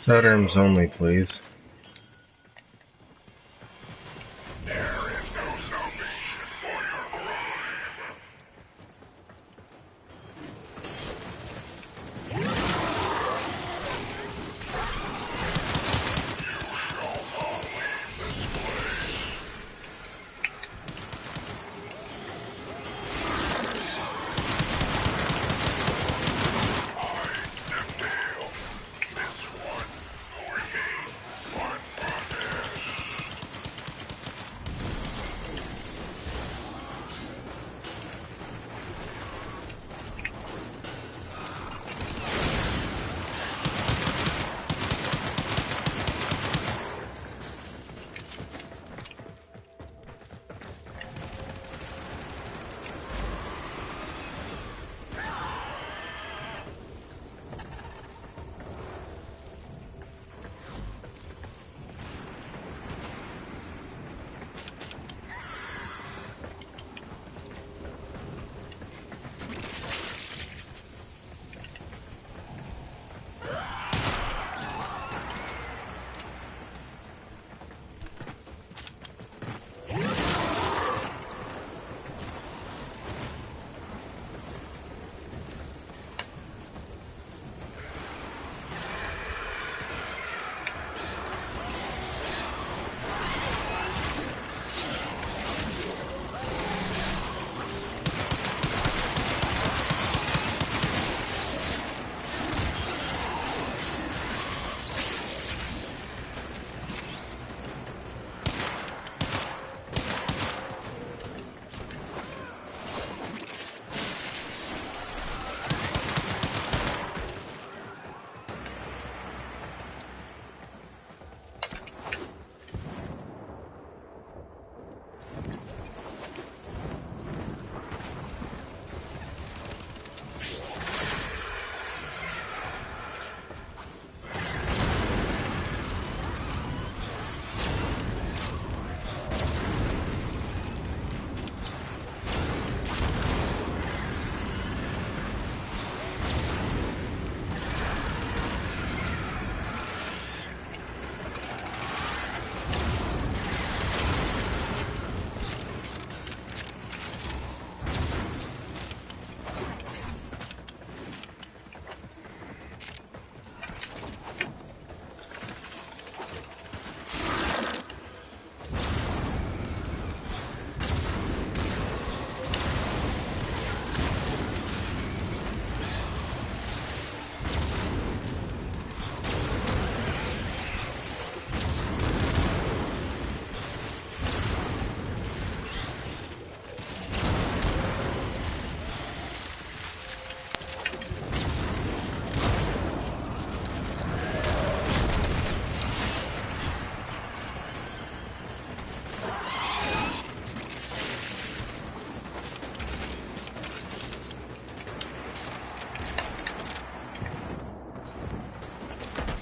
Sidearms only, please.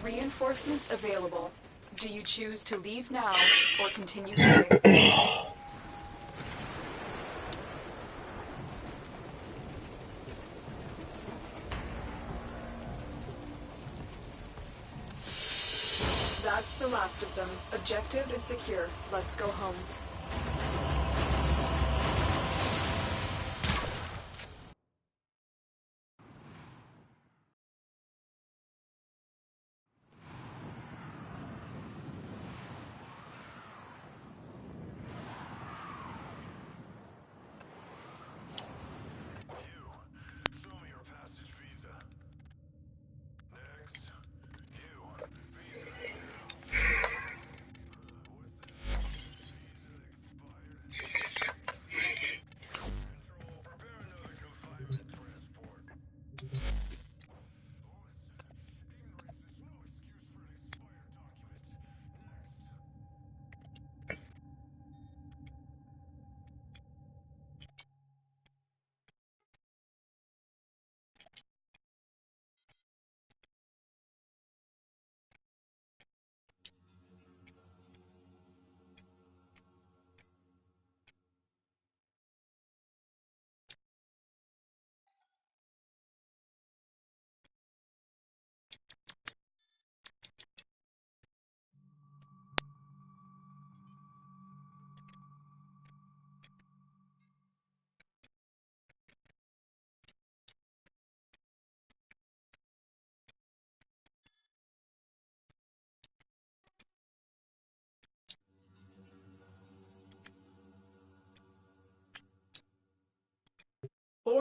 Reinforcements available. Do you choose to leave now or continue fighting? That's the last of them. Objective is secure. Let's go home.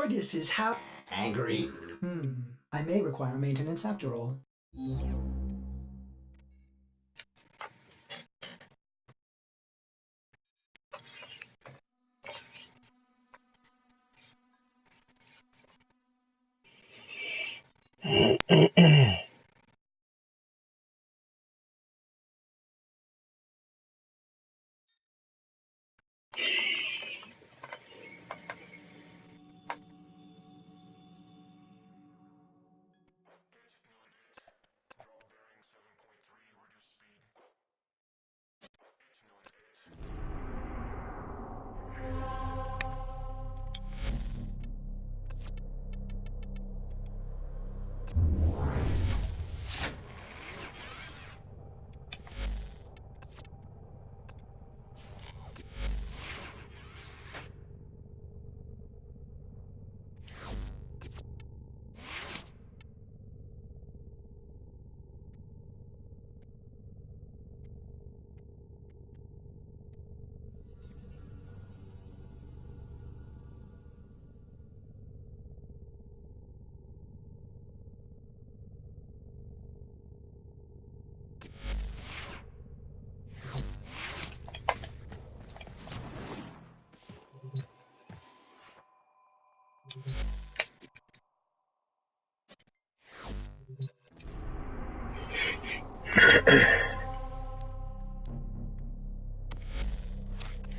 Gorgeous is how Angry. I may require maintenance after all.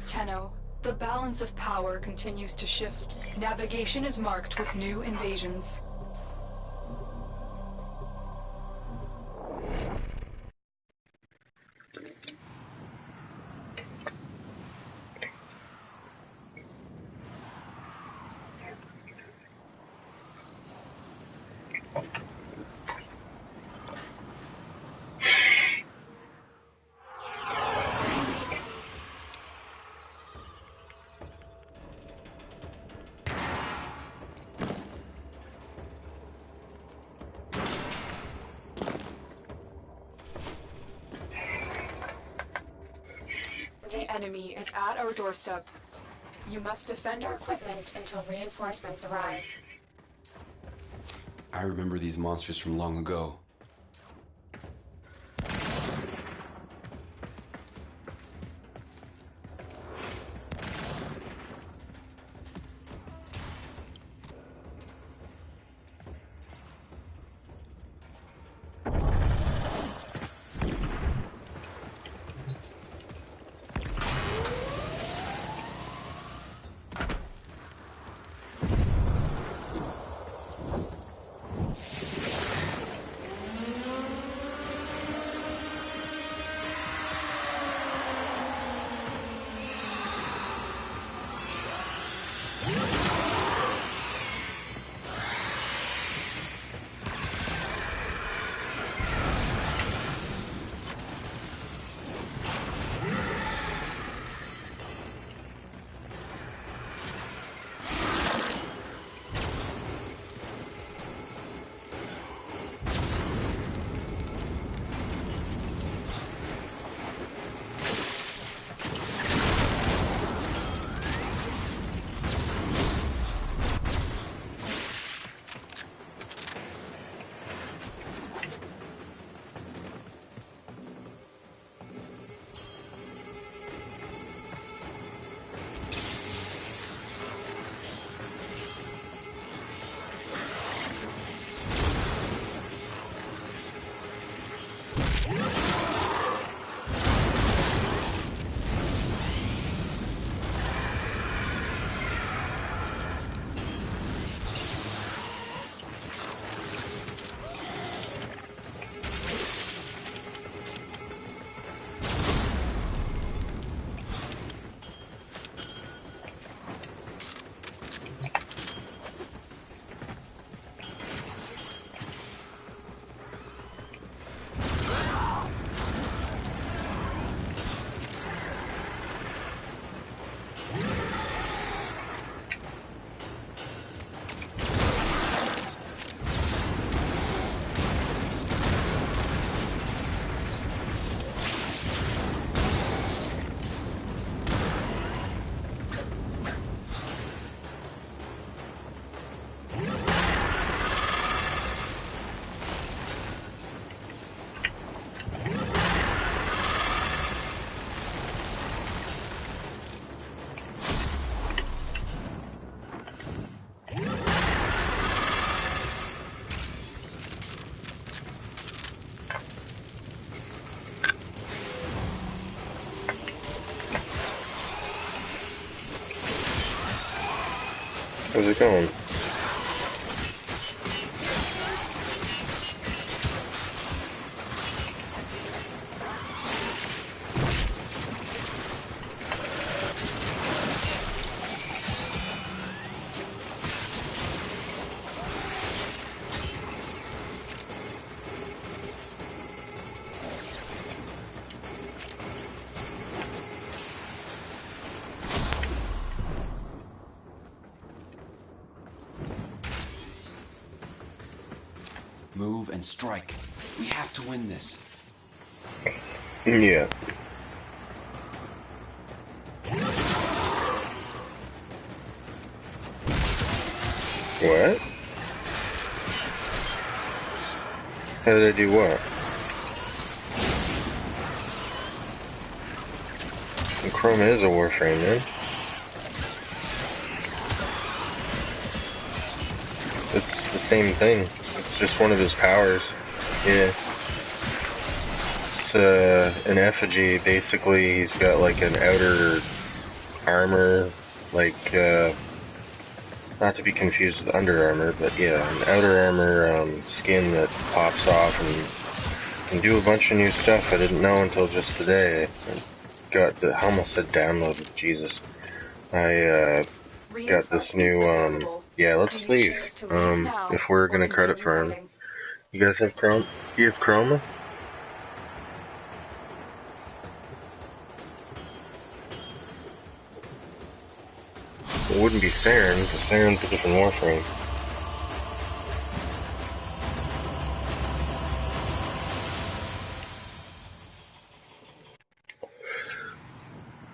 Tenno, the balance of power continues to shift. Navigation is marked with new invasions. The enemy is at our doorstep. You must defend our equipment until reinforcements arrive. I remember these monsters from long ago. How's it going? Move and strike. We have to win this. Yeah. What? How did I do what? And Chroma is a Warframe, man. It's the same thing. It's just one of his powers. Yeah. It's an effigy. Basically, he's got like an outer armor, like, not to be confused with Under Armour, but yeah, an outer armor skin that pops off and can do a bunch of new stuff I didn't know until just today. I almost said downloaded, Jesus. I got this new, yeah, let's leave. If we're gonna credit farm. You guys have Chrome? You have Chroma? It wouldn't be Saren, because Saren's a different Warframe.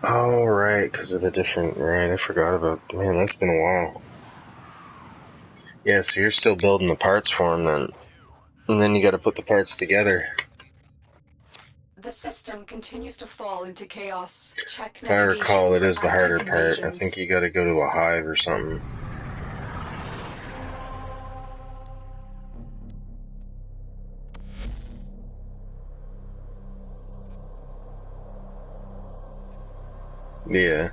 Oh, right, because of the different... Right, I forgot about... Man, that's been a while. Yeah, so you're still building the parts for him, then. And then you gotta put the parts together. The system continues to fall into chaos. Check If I recall, it is the harder part. I invasions. think you gotta go to a hive or something. Yeah.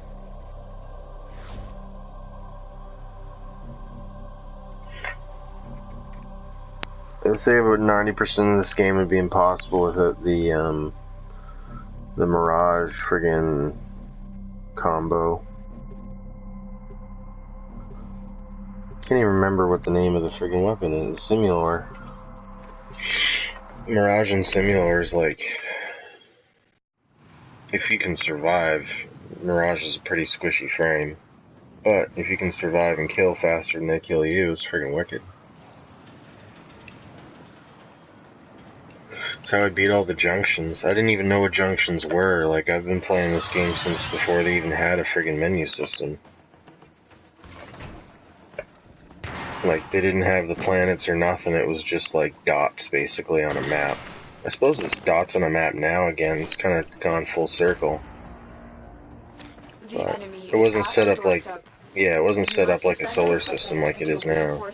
I'd say about 90% of this game would be impossible without the Mirage friggin' combo. Can't even remember what the name of the friggin' weapon is. Simulor. Mirage and Simulor is like... If you can survive, Mirage is a pretty squishy frame. But if you can survive and kill faster than they kill you, it's friggin' wicked. That's how I beat all the junctions. I didn't even know what junctions were. Like, I've been playing this game since before they even had a friggin' menu system. Like, they didn't have the planets or nothing. It was just like dots, basically, on a map. I suppose it's dots on a map now again. It's kind of gone full circle. But it wasn't set up like... Yeah, it wasn't set up like a solar system like it is now.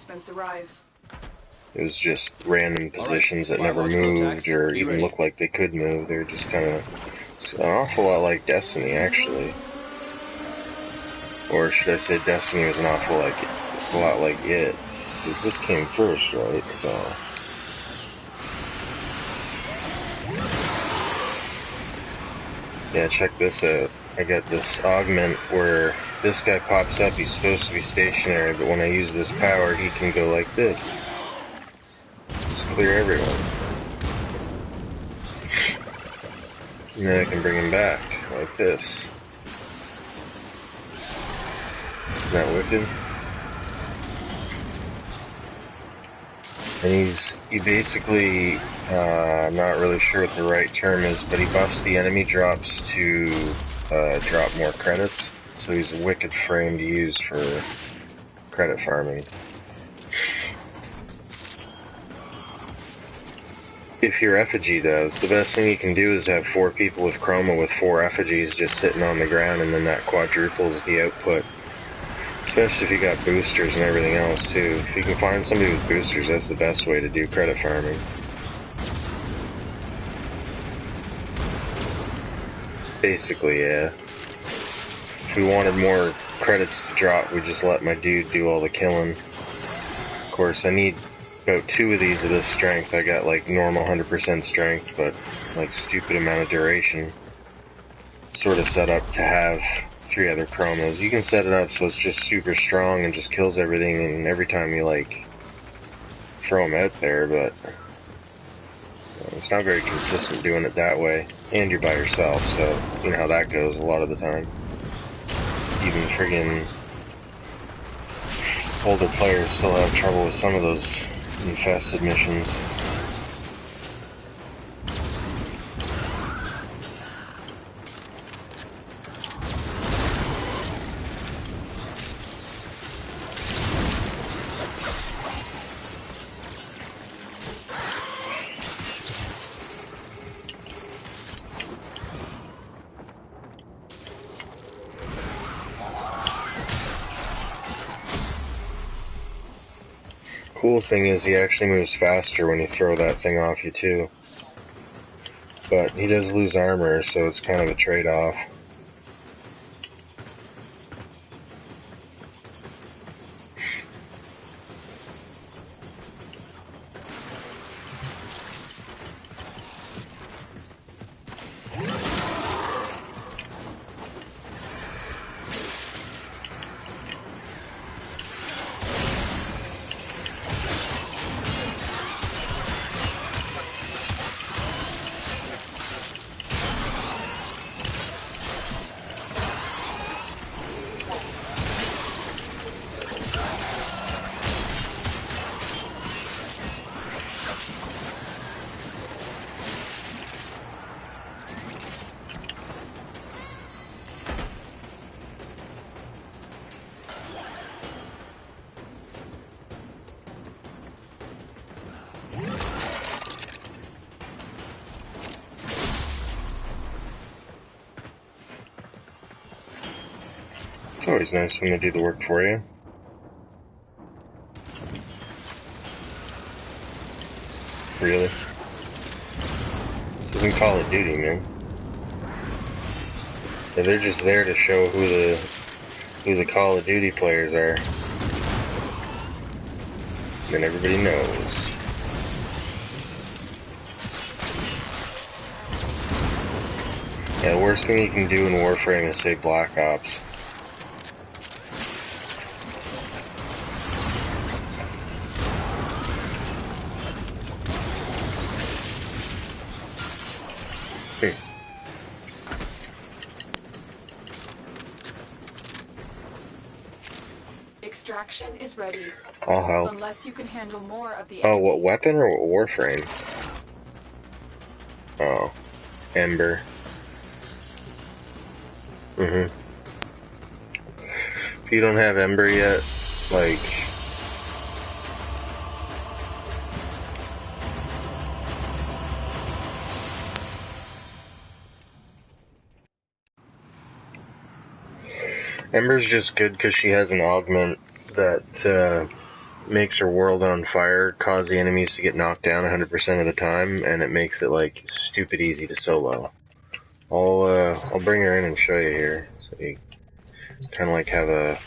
It was just random positions that never moved or even looked like they could move. They were just kind of... It's an awful lot like Destiny, actually. Or should I say Destiny was an awful lot like it. Because this came first, right? So... Yeah, check this out. I got this augment where this guy pops up, he's supposed to be stationary, but when I use this power, he can go like this. Just clear everyone. And then I can bring him back, like this. Isn't that wicked? And he basically, I'm not really sure what the right term is, but he buffs the enemy drops to drop more credits. So he's a wicked frame to use for credit farming. If you're effigy though, the best thing you can do is have 4 people with Chroma with 4 effigies just sitting on the ground, and then that quadruples the output. Especially if you got boosters and everything else too. If you can find somebody with boosters, that's the best way to do credit farming. Basically, yeah. if we wanted more credits to drop, we just let my dude do all the killing. Of course, I need about 2 of these of this strength. I got like normal 100% strength, but like stupid amount of duration. Sort of set up to have 3 other chromas. You can set it up so it's just super strong and just kills everything, and every time you like throw them out there, but it's not very consistent doing it that way. And you're by yourself, so you know how that goes a lot of the time. Even friggin' older players still have trouble with some of those infested missions. Cool thing is he actually moves faster when you throw that thing off you too. But he does lose armor, so it's kind of a trade-off. It's always nice when they do the work for you. Really? This isn't Call of Duty, man. Yeah, they're just there to show who the Call of Duty players are. And everybody knows. Yeah, the worst thing you can do in Warframe is say Black Ops. Extraction is ready. I'll help. Unless you can handle more of the Oh, enemy. what weapon or what Warframe? Oh, Ember. If you don't have Ember yet, like... Ember's just good because she has an augment that makes her world on fire, cause the enemies to get knocked down 100% of the time, and it makes it like stupid easy to solo. I'll bring her in and show you here, so you kind of like have a...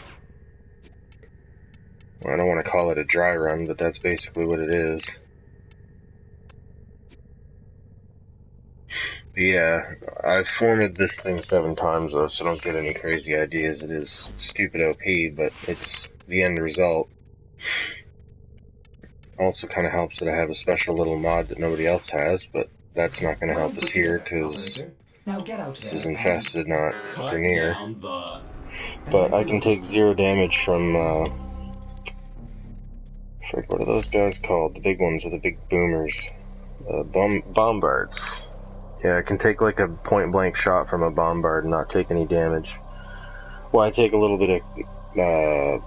Well, I don't want to call it a dry run, but that's basically what it is. But yeah, I've formatted this thing 7 times though, so don't get any crazy ideas. It is stupid OP, but it's the end result. Also kind of helps that I have a special little mod that nobody else has, but that's not going to help us here, because this is infested, not Grenier. But I can take 0 damage from, frick, what are those guys called? The big ones are the big boomers. Bombards. Yeah, I can take like a point-blank shot from a bombard and not take any damage. Well, I take a little bit of,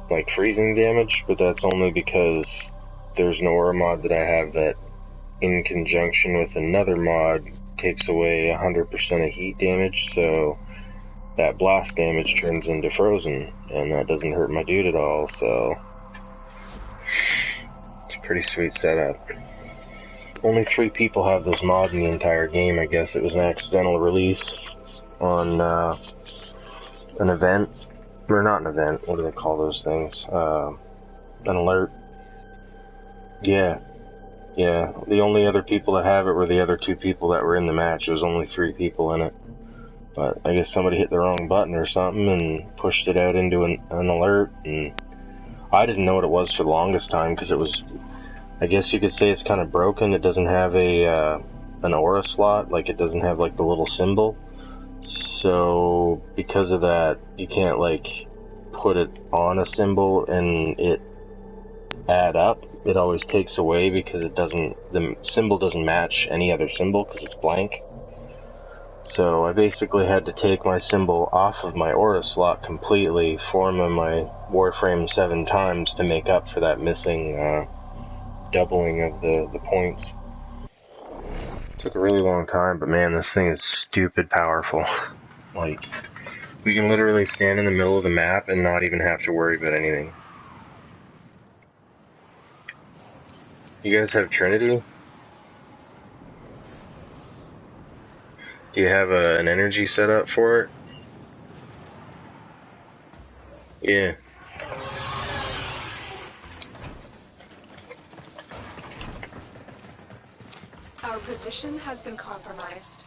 like freezing damage, but that's only because there's an aura mod that I have that, in conjunction with another mod, takes away 100% of heat damage, so that blast damage turns into frozen, and that doesn't hurt my dude at all, so it's a pretty sweet setup. Only 3 people have this mod in the entire game. I guess it was an accidental release on an event, or not an event, what do they call those things? An alert. Yeah. Yeah, the only other people that have it were the other 2 people that were in the match. There was only 3 people in it. But I guess somebody hit the wrong button or something and pushed it out into an alert, and I didn't know what it was for the longest time, because it was, I guess you could say it's kind of broken. It doesn't have an aura slot, like it doesn't have like the little symbol. So because of that, you can't like put it on a symbol and it add up. It always takes away because the symbol doesn't match any other symbol because it's blank. So I basically had to take my symbol off of my aura slot completely, form my Warframe 7 times to make up for that missing doubling of the points. Took a really long time, but man, this thing is stupid powerful. Like, we can literally stand in the middle of the map and not even have to worry about anything. You guys have Trinity? Do you have an energy set up for it? Yeah. Our position has been compromised.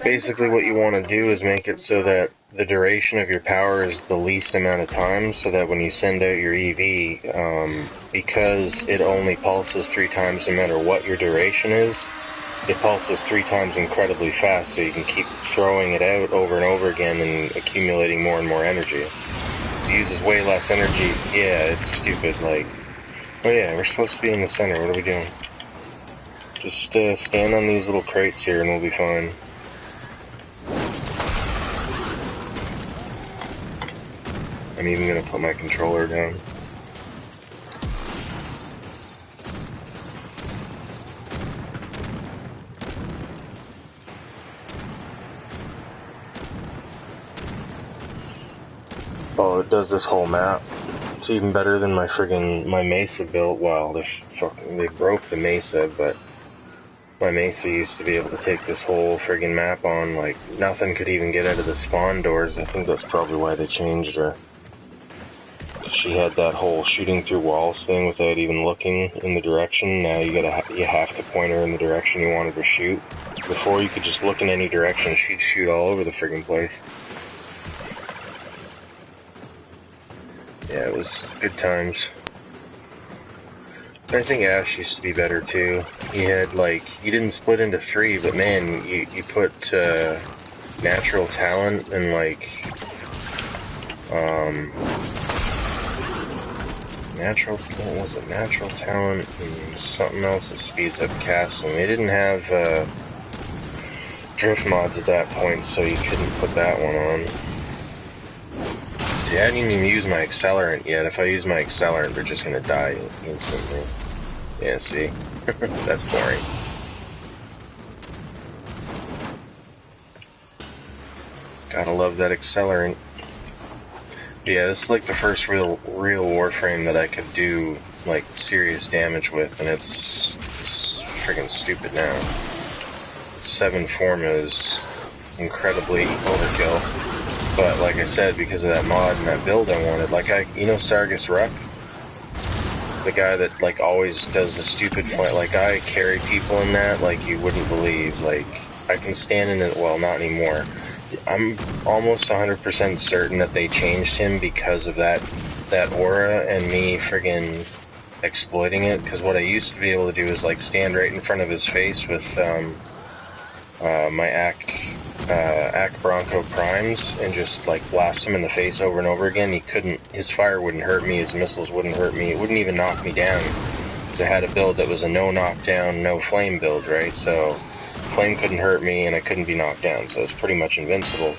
Basically what you want to do is make it so that the duration of your power is the least amount of time, so that when you send out your EV, because it only pulses 3 times no matter what your duration is, it pulses 3 times incredibly fast, so you can keep throwing it out over and over again and accumulating more and more energy. It uses way less energy. Yeah, it's stupid, like... Oh yeah, we're supposed to be in the center, what are we doing? Just stand on these little crates here and we'll be fine. I'm even gonna put my controller down. Oh, it does this whole map. It's even better than my Mesa build. Well, they broke the Mesa, but my Mesa used to be able to take this whole friggin' map on, like, nothing could even get out of the spawn doors. I think that's probably why they changed her. She had that whole shooting through walls thing without even looking in the direction. Now you have to point her in the direction you wanted to shoot. Before you could just look in any direction, she'd shoot all over the friggin' place. Yeah, it was good times. I think Ash used to be better too. He had like, you didn't split into 3, but man, you put natural talent and like what was it? Natural talent and something else that speeds up casting. They didn't have drift mods at that point, so you couldn't put that one on. See, I didn't even use my accelerant yet. If I use my accelerant, they're just gonna die instantly. Yeah, see? That's boring. Gotta love that accelerant. Yeah, this is like the first real Warframe that I could do, like, serious damage with, and it's friggin' stupid now. 7 form is incredibly overkill. But like I said, because of that mod and that build I wanted, like you know Sargus Ruck? The guy that like always does the stupid fight, like I carry people in that like you wouldn't believe. Like I can stand in it, well, not anymore. I'm almost 100% certain that they changed him because of that aura and me friggin' exploiting it, because what I used to be able to do is like stand right in front of his face with my Ak Bronco primes and just like blast him in the face over and over again. He couldn't, his fire wouldn't hurt me, his missiles wouldn't hurt me, it wouldn't even knock me down, because I had a build that was a no knockdown, no flame build, right? So flame couldn't hurt me and I couldn't be knocked down, so it's pretty much invincible.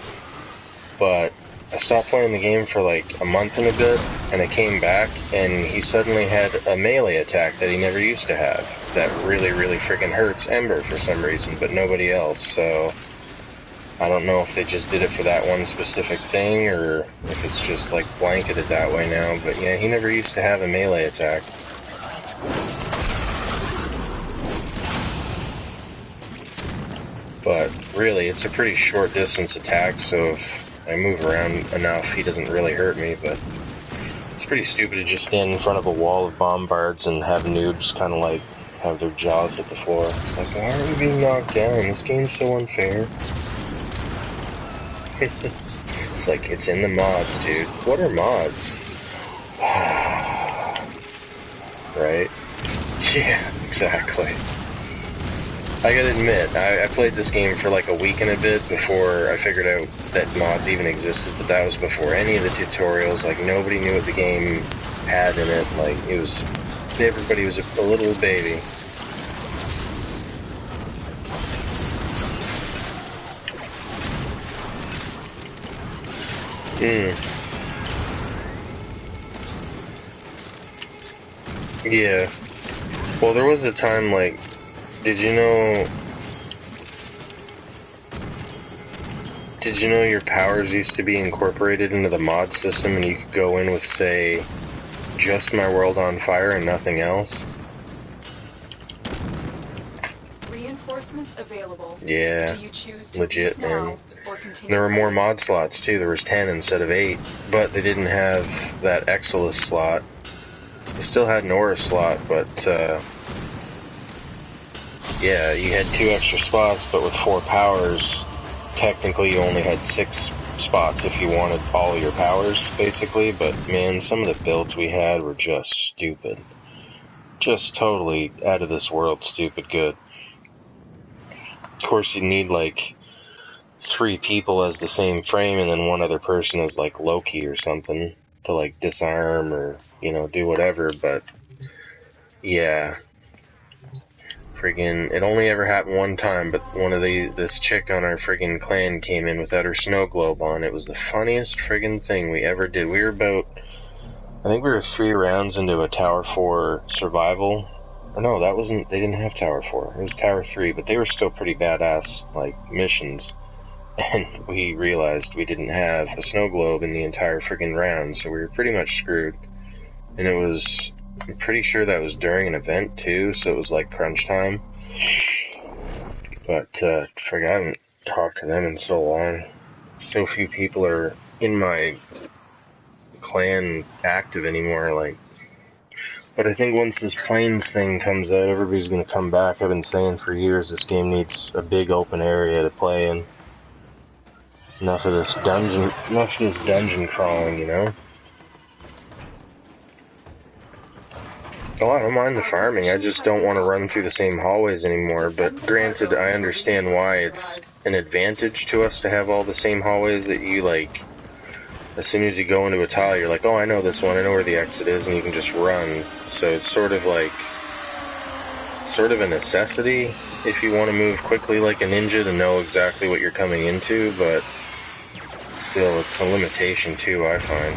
But I stopped playing the game for like a month and a bit, and I came back and he suddenly had a melee attack that he never used to have that really, really freaking hurts Ember for some reason, but nobody else. So I don't know if they just did it for that one specific thing, or if it's just like blanketed that way now, but yeah, he never used to have a melee attack. But really, it's a pretty short distance attack, so if I move around enough, he doesn't really hurt me, but it's pretty stupid to just stand in front of a wall of bombards and have noobs kind of like have their jaws hit the floor. It's like, why are we being knocked down? This game's so unfair. It's like, it's in the mods, dude. What are mods? Right? Yeah, exactly. I gotta admit, I played this game for like a week and a bit before I figured out that mods even existed, but that was before any of the tutorials. Like, nobody knew what the game had in it. Like, it was... everybody was a little baby. Yeah. Well, there was a time, like... Did you know your powers used to be incorporated into the mod system and you could go in with, say, just my world on fire and nothing else? Reinforcements available. Yeah. Do you choose to Legit, leave now man. or continue There were more fighting? mod slots, too. There was 10 instead of 8. But they didn't have that Exilus slot. They still had an Aura slot, but, yeah, you had 2 extra spots, but with 4 powers, technically you only had 6 spots if you wanted all of your powers, basically. But, man, some of the builds we had were just stupid. Just totally out of this world stupid good. Of course, you need, like, 3 people as the same frame, and then 1 other person as, like, Loki or something to, like, disarm or, you know, do whatever, but, yeah. Friggin', it only ever happened one time, but this chick on our friggin' clan came in without her snow globe on. It was the funniest friggin' thing we ever did. We were about, I think we were 3 rounds into a Tower 4 survival. Or no, they didn't have Tower 4. It was Tower 3, but they were still pretty badass, like, missions. And we realized we didn't have a snow globe in the entire friggin' round, so we were pretty much screwed. And I'm pretty sure that was during an event too, so it was like crunch time. But, I haven't talked to them in so long. So few people are in my clan active anymore, like. But I think once this plains thing comes out, everybody's gonna come back. I've been saying for years this game needs a big open area to play in. Enough of this dungeon crawling, you know? Oh, I don't mind the farming, I just don't want to run through the same hallways anymore, but granted, I understand why it's an advantage to us to have all the same hallways that you, like, as soon as you go into a tile, you're like, oh, I know this one, I know where the exit is, and you can just run. So it's sort of like, sort of a necessity if you want to move quickly like a ninja to know exactly what you're coming into, but still, it's a limitation too, I find.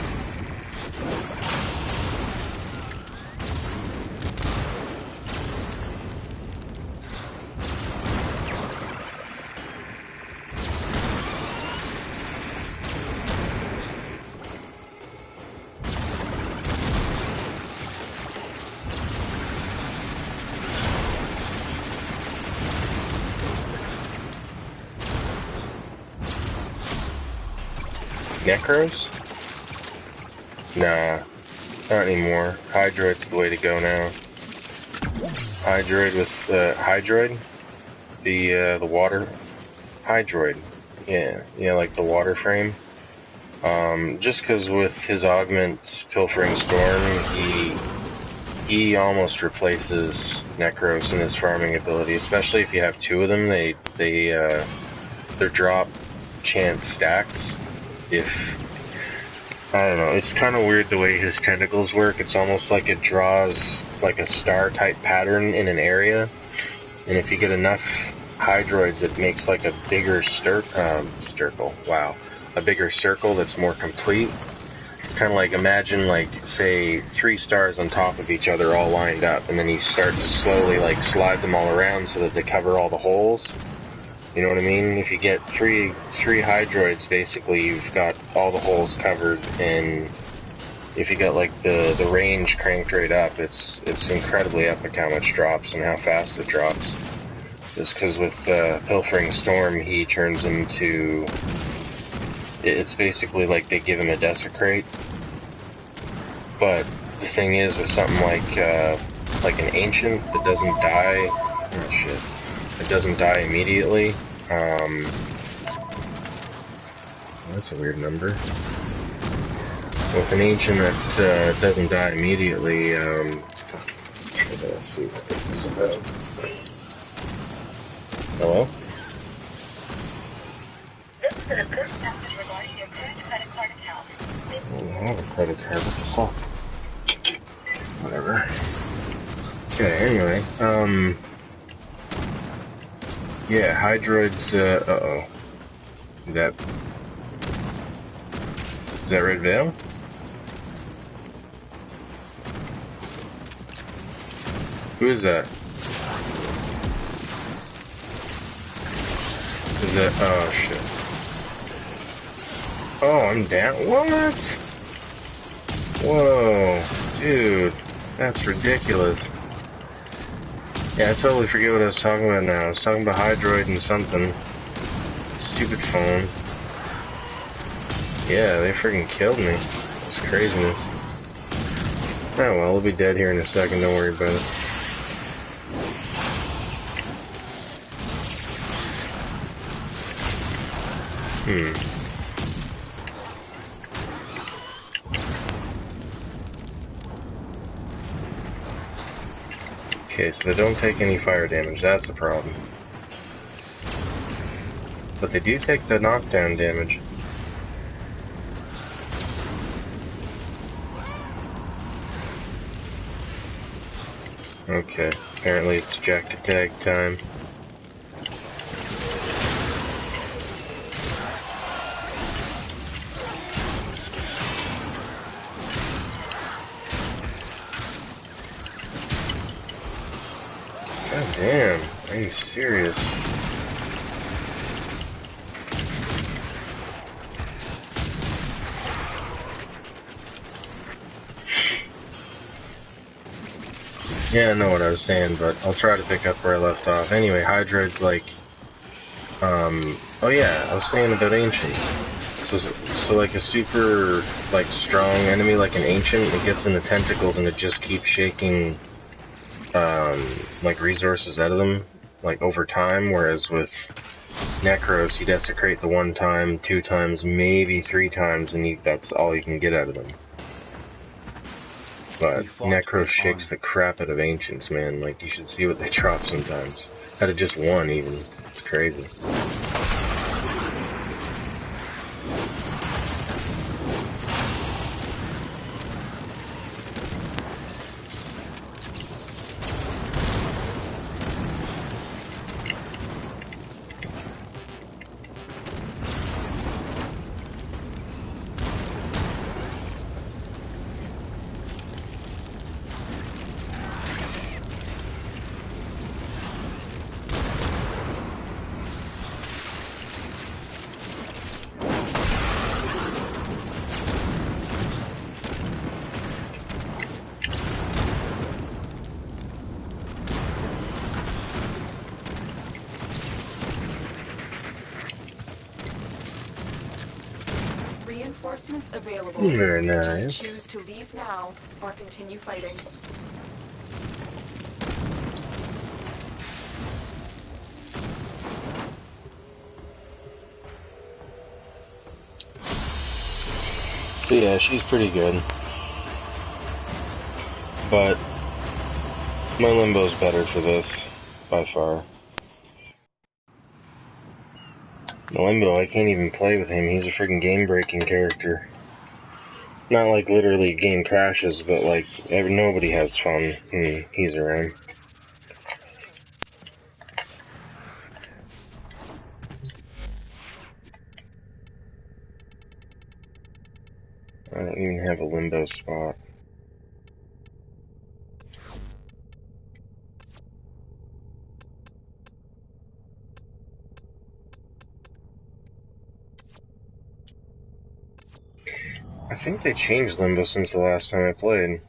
Necros? Nah, not anymore. Hydroid's the way to go now. Hydroid with, Hydroid? The water? Hydroid. Yeah, like the Warframe. Just cause with his augment, Pilfering Storm, he almost replaces Necros in his farming ability, especially if you have 2 of them. Their drop chance stacks. I don't know, it's kind of weird the way his tentacles work. It's almost like it draws like a star type pattern in an area, and if you get enough Hydroids, it makes like a bigger a bigger circle that's more complete. It's kind of like, imagine like, say, 3 stars on top of each other all lined up, and then you start to slowly like slide them all around so that they cover all the holes. You know what I mean? If you get three Hydroids, basically you've got all the holes covered, and if you got like the range cranked right up, it's incredibly epic how much drops and how fast it drops. Just because with Pilfering Storm, he turns into It's basically like they give him a desecrate. But the thing is, with something like an ancient that doesn't die, oh shit, it doesn't die immediately. That's a weird number. With an ancient that doesn't die immediately, let's see what this is about. Hello? This is an important message regarding your current credit card account. I don't have a credit card, what the fuck? Whatever. Okay, anyway, yeah, Hydroid's, uh-oh. Is that Red Veil? Who is that? Is that, oh shit. Oh, I'm down, what? Whoa, dude, that's ridiculous. Yeah, I totally forget what I was talking about now. I was talking about Hydroid and something. Stupid phone. Yeah, they freaking killed me. That's craziness. Oh well, we'll be dead here in a second, don't worry about it. Okay, so they don't take any fire damage, that's the problem. But they do take the knockdown damage. Okay, apparently it's Jack to tag time. God damn, are you serious? Yeah, I know what I was saying, but I'll try to pick up where I left off. Anyway, Hydroid's like, oh yeah, I was saying about Ancients. So like a super, like, strong enemy like an Ancient, it gets in the tentacles and it just keeps shaking, like, resources out of them, like, over time, whereas with Necros, he desecrate the 1 time, 2 times, maybe 3 times, and that's all you can get out of them. But Necros shakes the crap out of Ancients, man. Like, you should see what they drop sometimes. Out of just 1, even. It's crazy. Reinforcements available. Very Do you nice. choose to leave now or continue fighting? So yeah, she's pretty good. But my Limbo's better for this, by far. The Limbo, I can't even play with him. He's a freaking game-breaking character. Not like literally game crashes, but like nobody has fun when he's around. I don't even have a Limbo spot. I think they changed Limbo since the last time I played.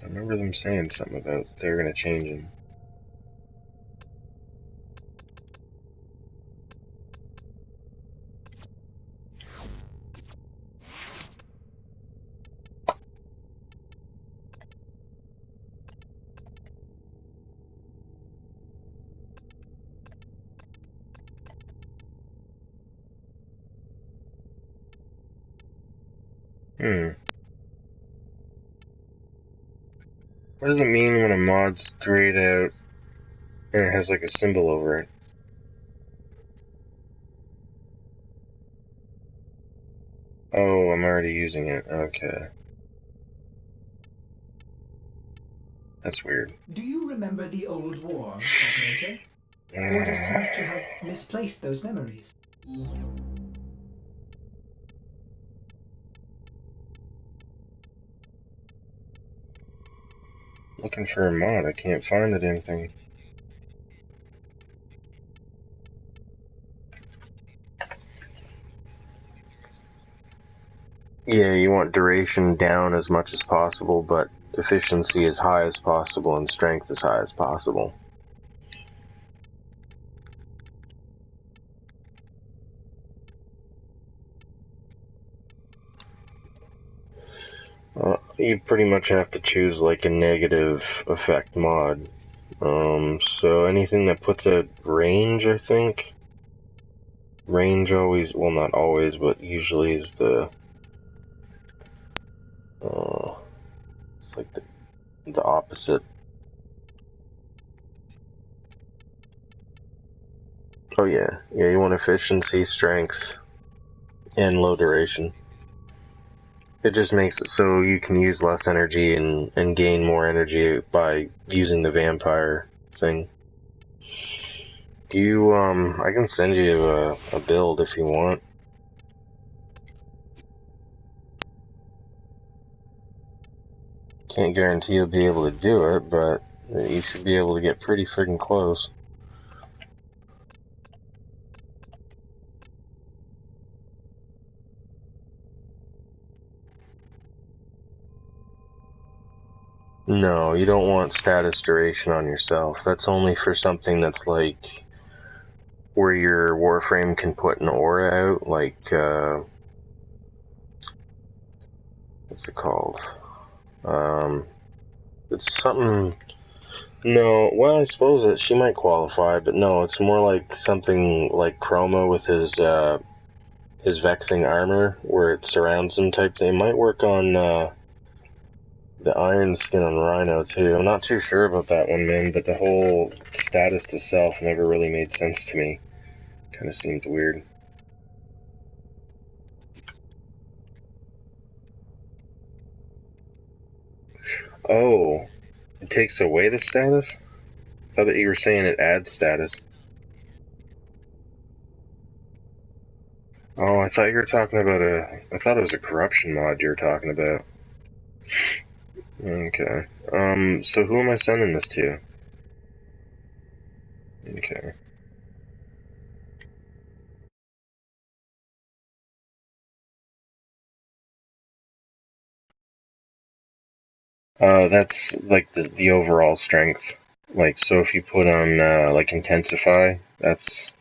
I remember them saying something about they were gonna change him. – Hmm. What does it mean when a mod's grayed out and it has like a symbol over it? Oh, I'm already using it. Okay. That's weird. Do you remember the old war, operator? Order seems to have misplaced those memories. Looking for a mod, I can't find it anything. Yeah, you want duration down as much as possible, but efficiency as high as possible and strength as high as possible. You pretty much have to choose like a negative effect mod. So anything that puts out range, I think. Range always, well, not always, but usually is the, it's like the opposite. Oh yeah, you want efficiency, strength, and low duration. It just makes it so you can use less energy and gain more energy by using the vampire thing. Do you, I can send you a build if you want. Can't guarantee you'll be able to do it, but you should be able to get pretty friggin' close. No, you don't want status duration on yourself. That's only for something that's like where your Warframe can put an aura out, like, what's it called? It's something. No, well, I suppose that she might qualify, but no, it's more like something like Chroma with his vexing armor, where it surrounds him type thing. It might work on the iron skin on Rhino too. I'm not too sure about that one, man, but the whole status to self never really made sense to me. Kind of seemed weird. Oh, it takes away the status? I thought that you were saying it adds status. Oh, I thought you were talking about I thought it was a corruption mod you were talking about. Okay. So who am I sending this to? Okay. That's like the overall strength. Like, so if you put on, like, intensify, that's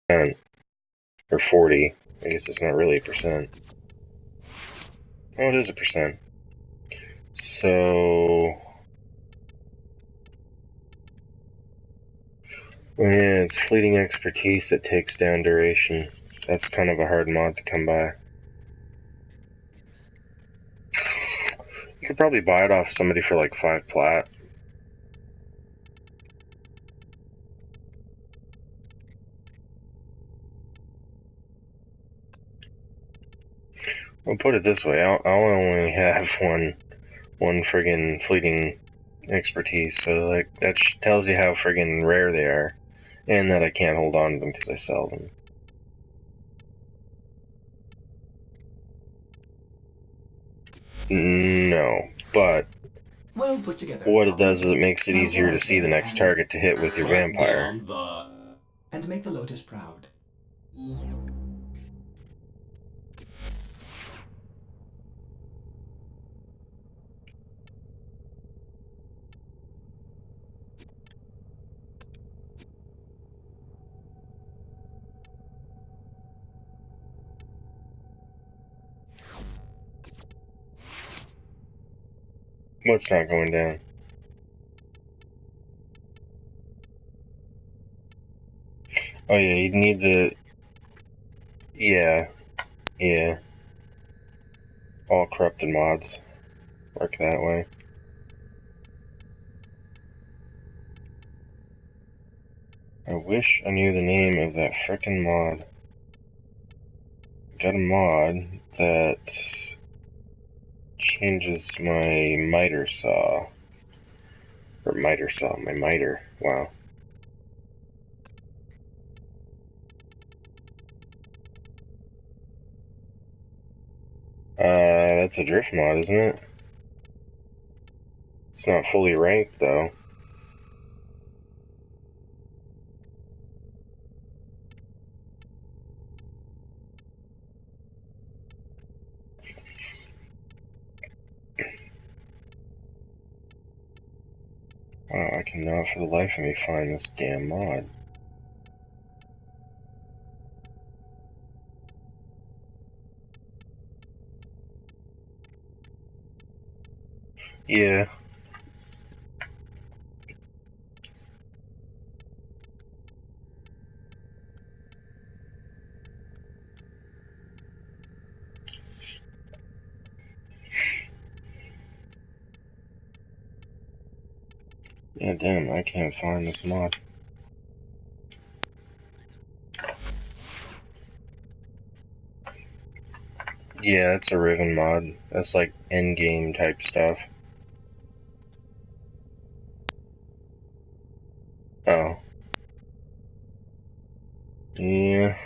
percent, or 40. I guess it's not really a percent. Oh, it is a percent. So, yeah, it's fleeting expertise that takes down duration. That's kind of a hard mod to come by. You could probably buy it off somebody for like 5 plat. Well, put it this way, I'll only have one friggin' fleeting expertise, so like that tells you how friggin' rare they are, and that I can't hold on to them because I sell them. No, but Well put together. what it does is it makes it Now easier go to out see the there next target to hit with your vampire. and make the Lotus proud. What's not going down? Oh yeah, you need the... Yeah. Yeah. All corrupted mods work that way. I wish I knew the name of that frickin' mod. Got a mod that changes my miter saw. Or miter saw, my miter. Wow. That's a drift mod, isn't it? It's not fully ranked, though. Wow, I cannot for the life of me find this damn mod. Yeah. Yeah, damn, I can't find this mod. Yeah, it's a Riven mod. That's like endgame type stuff. Oh. Yeah.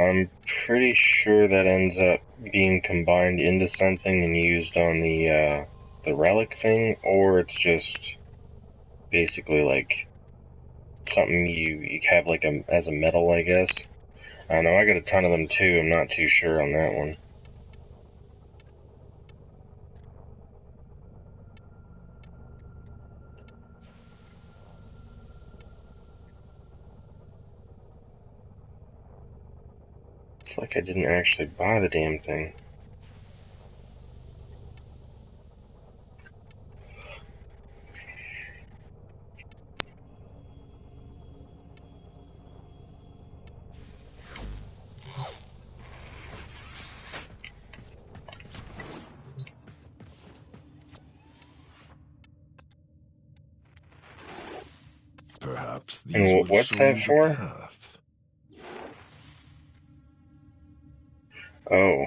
I'm pretty sure that ends up being combined into something and used on the relic thing, or it's just basically like something you have like as a metal, I guess. I don't know, I got a ton of them too, I'm not too sure on that one. It's like I didn't actually buy the damn thing. Perhaps these And would what's show that you for? the path. Oh.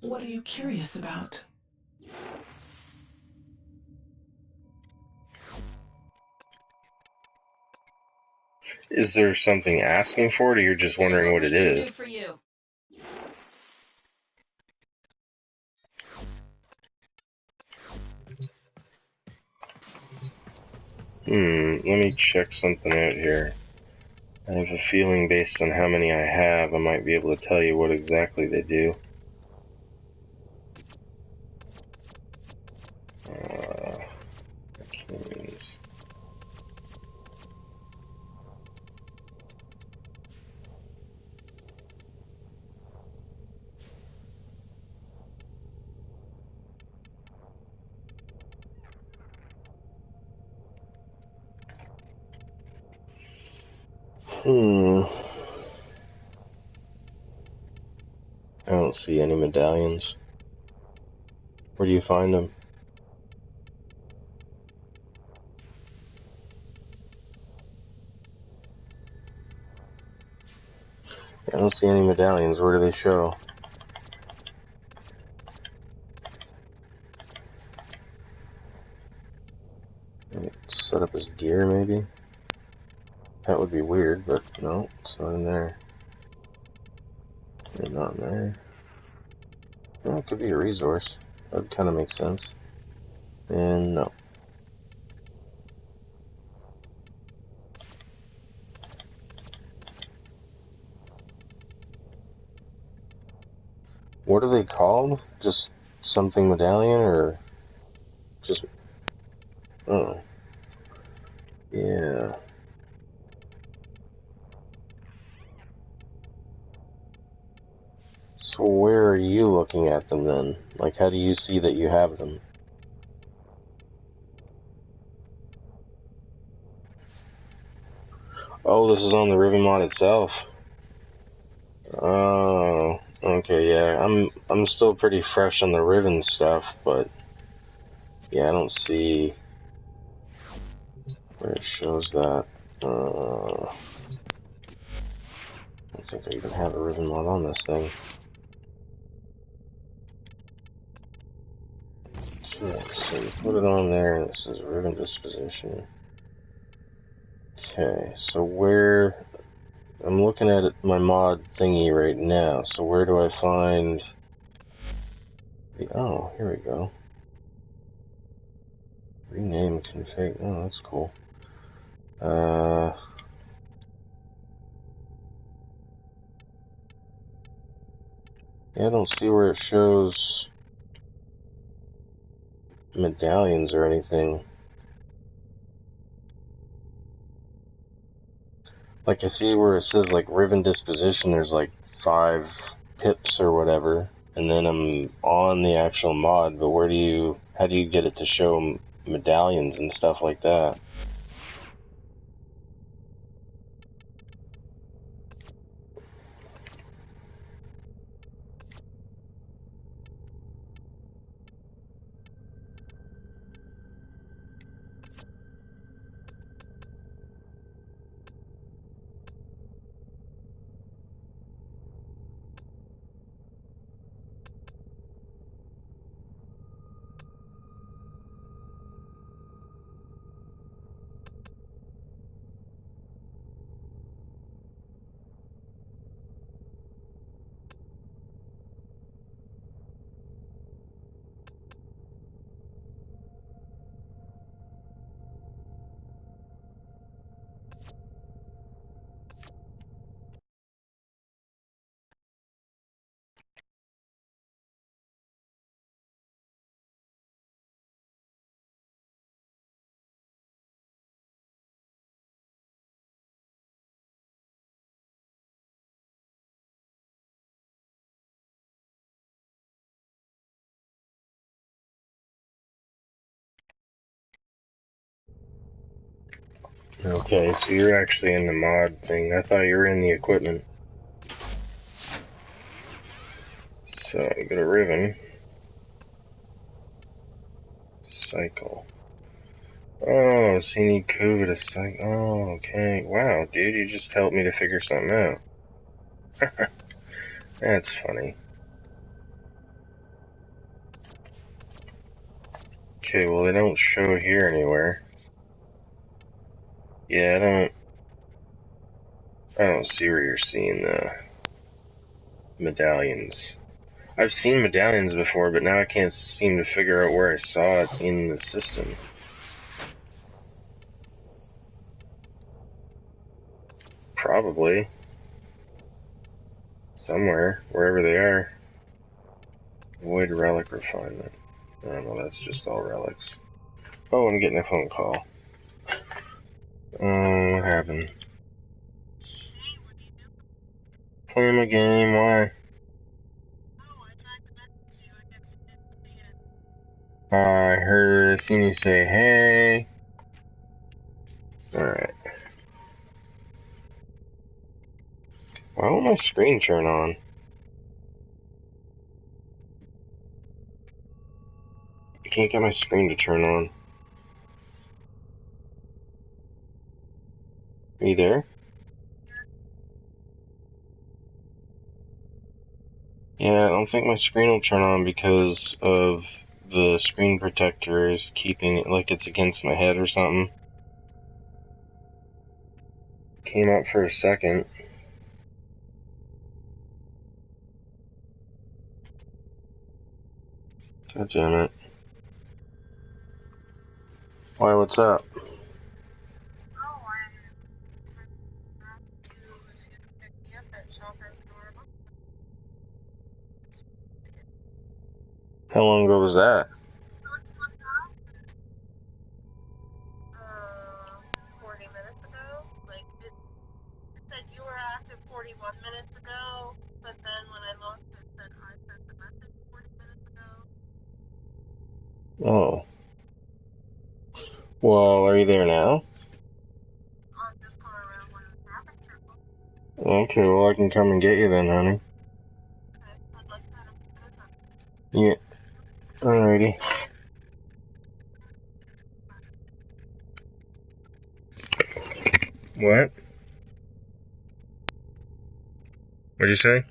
What are you curious about? Is there something asking for it, or you're just wondering what it is? For you. Let me check something out here. I have a feeling based on how many I have, I might be able to tell you what exactly they do. Keys. I don't see any medallions. Where do you find them? I don't see any medallions. Where do they show? Set up as gear, maybe? That would be weird, but no, it's not in there. They're not in there. Well, it could be a resource. That kind of makes sense. And no. What are they called? Just something medallion, or just... Oh. Yeah. So where are you looking at them then? Like, how do you see that you have them? Oh, this is on the Riven mod itself. Oh, okay, yeah. I'm still pretty fresh on the Riven stuff, but yeah, I don't see where it shows that. I don't think I even have a Riven mod on this thing. Okay, so you put it on there, and it says Riven disposition. Okay, so where... I'm looking at my mod thingy right now, so where do I find... Oh, here we go. Rename config. Oh, that's cool. Yeah, I don't see where it shows medallions or anything. Like, I see where it says, like, Riven disposition, there's, like, 5 pips or whatever, and then I'm on the actual mod, but how do you get it to show medallions and stuff like that? Okay, so you're actually in the mod thing. I thought you were in the equipment. So, go to Riven. Cycle. Oh, so you need Kuva to cycle. Oh, okay. Wow, dude, you just helped me to figure something out. That's funny. Okay, well, they don't show here anywhere. Yeah, I don't see where you're seeing the medallions. I've seen medallions before, but now I can't seem to figure out where I saw it in the system. Probably. Somewhere, wherever they are. Void relic refinement. Oh, well, that's just all relics. Oh, I'm getting a phone call. What happened? Playing a game, why? I seen you say, hey. Alright. Why won't my screen turn on? I can't get my screen to turn on. Are you there? Yeah, I don't think my screen will turn on because of the screen protector is keeping it like it's against my head or something. Came up for a second. God damn it. Why, what's up? How long ago was that? 40 minutes ago. Like, it said you were active 41 minutes ago, but then when I looked, it said I sent the message 40 minutes ago. Oh. Well, are you there now? I'm just going around one of the traffic circles. Okay, well, I can come and get you then, honey. Okay, I'd like to have a good time. Yeah. Alrighty. What? What'd you say?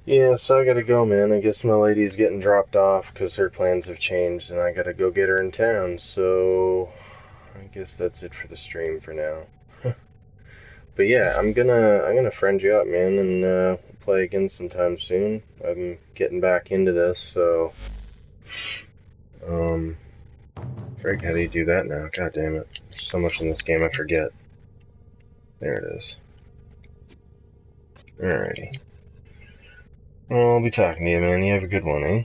Yeah, so I gotta go, man. I guess my lady's getting dropped off because her plans have changed, and I gotta go get her in town, so I guess that's it for the stream for now. But yeah, I'm gonna friend you up, man, and play again sometime soon. I'm getting back into this, so frig, how do you do that now? God damn it. There's so much in this game I forget. There it is. Alrighty. Well, I'll be talking to you, man. You have a good one, eh?